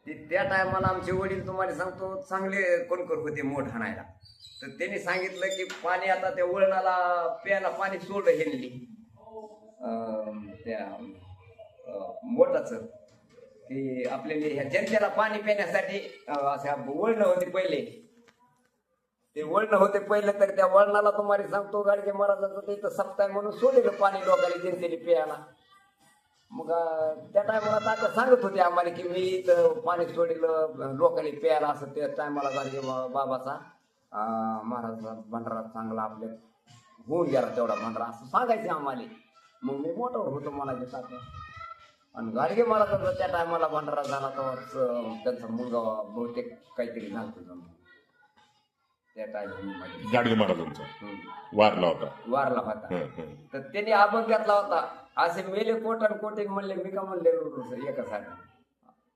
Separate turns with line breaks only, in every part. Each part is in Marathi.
ते त्या टायमाला आमचे वडील तुम्हाला सांगतो चांगले कोणकर होते मोठ हाणायला. तर त्यांनी सांगितलं की पाणी आता त्या वळणाला प्यायला पाणी सोडलं ह्यांनी त्या मोठाचं की आपल्याला ह्या जनतेला पाणी पिण्यासाठी अशा वळणं होते पहिले. ते वळणं होते पहिलं तर त्या वळणाला तुम्हाला सांगतो गाडगे महाराजांचं तिथं सप्ताह म्हणून सोडलेलं पाणी लोकांनी जनतेने प्यायला. मग त्या टायमाला तात्या सांगत होते आम्हाला की मी इथं पाणी सोडलेलं लोकांनी प्यायला असं त्या टायमाला गाडगे बाबाचा महाराजांचा भंडारा चांगला आपल्या होऊन गेला तेवढा भंडारा असं सांगायचे आम्हाला. मग मी मोठं होतो मला जे तात्या. आणि गाडगे महाराजांचा त्या टायमाला भंडारा झाला तेव्हाच त्यांचा मुलगा बहुतेक काहीतरी झालं त्या टायमामध्ये
गाडगे महाराजांचा वारला होता.
तर त्यांनी अभंग घेतला होता असे मेले कोटन कोटे म्हणले मी का म्हणले एकासाठी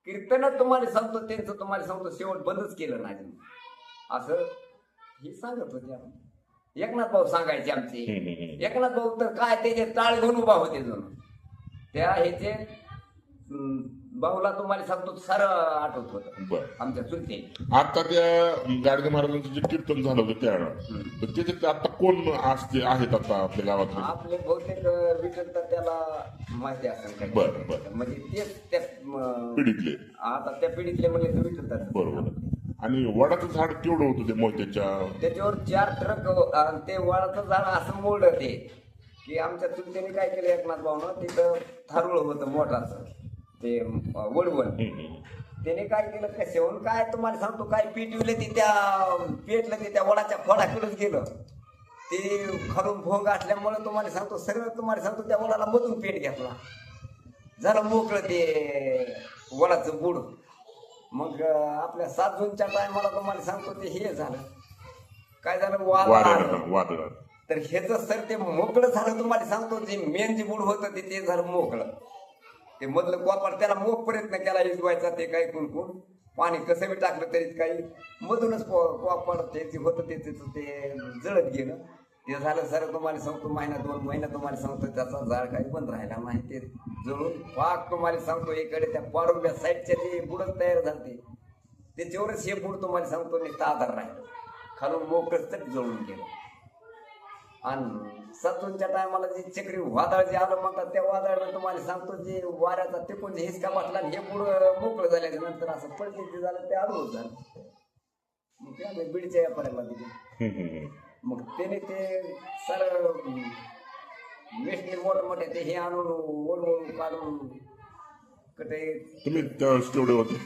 कीर्तन तुम्हाला सांगतो त्यांचं तुम्हाला सांगतो शेवट बंदच केलं नाही असं हे सांगत होते. आपण एकनाथ भाऊ सांगायचे आमचे. एकनाथ भाऊ तर काय त्याचे टाळ घेऊन उभा होते जणू त्या ह्याचे भाऊला तुम्हाला सांगतो सारं आठवत होतं आमच्या चुलते.
आता त्या गाडगे महाराजांचं जे कीर्तन झालं होतं त्यावेळेला त्याच्यात आता कोण असते आहेत आता आपल्या गावात?
आपले बहुतेक विठ्ठल तर त्याला माहिती असेल म्हणजे तेच त्या
पिढीतले
आता त्या पिढीतले म्हणजे विठ्ठल तर
बरोबर. आणि वडाचं झाड केवढं होतं ते मोत्याच्या
त्याच्यावर 4 ट्रक ते वडाचं झाड असं मोडलं ते की आमच्या चुलत्याने काय केलं एकनाथ भाऊनं तिथं थारुळ होतं मोठाचं ते वडवण. त्याने काय केलं कशावरून काय तुम्हाला सांगतो काय पेटवलं ते त्या पेटलं ते त्या वडाच्या फळाकडेच गेलं ते खालून भोंग असल्यामुळे तुम्हाला सांगतो सगळं तुम्हाला सांगतो त्या वडाला मधून पेट घेतला झालं मोकळं ते वडाचं बुड. मग आपल्या 7 जूनच्या टायमाला तुम्हाला सांगतो ते हे झालं काय झालं वादळ. तर ह्याच सर ते मोकळं झालं तुम्हाला सांगतो जे मेन जे बुड होतं ते झालं मोकळं. ते मधलं कोपाड त्याला मोक प्रयत्न केला इजवायचा ते काही कुणकुण पाणी कसं बी टाकलं तरी काही मधूनच कोपाड ते होतं ते जळत गेलं. ते झालं सर तुम्हाला सांगतो महिना 2 महिना तुम्हाला सांगतो त्याचा झाड काही बंद राहिला नाही ते जळून पाक तुम्हाला सांगतो इकडे त्या पारुंब्या साईडच्या जे बुडच तयार झाले त्याच्यावरच हे बुड तुम्हाला सांगतो नुसतं आधार राहिलं खालून मोकळच तरी जळून गेलं. आणि 7 जूनच्या टायमाला जे चक्री वादळ जे आलं म्हणतात त्या वादळानं तुम्हाला सांगतो जे वाऱ्याचा तिकून जे हिसका वाटला हे बुड मोकळं झाल्याच्या नंतर असं पडले झालं ते आडवत झालं. मग ते आम्ही बीडच्या व्यापाऱ्याला दिले. मग त्याने ते सर वेस्टने मोठमोठे ते हे आणून ओढून काढून कटे
तुम्ही त्या स्टुडिओ होते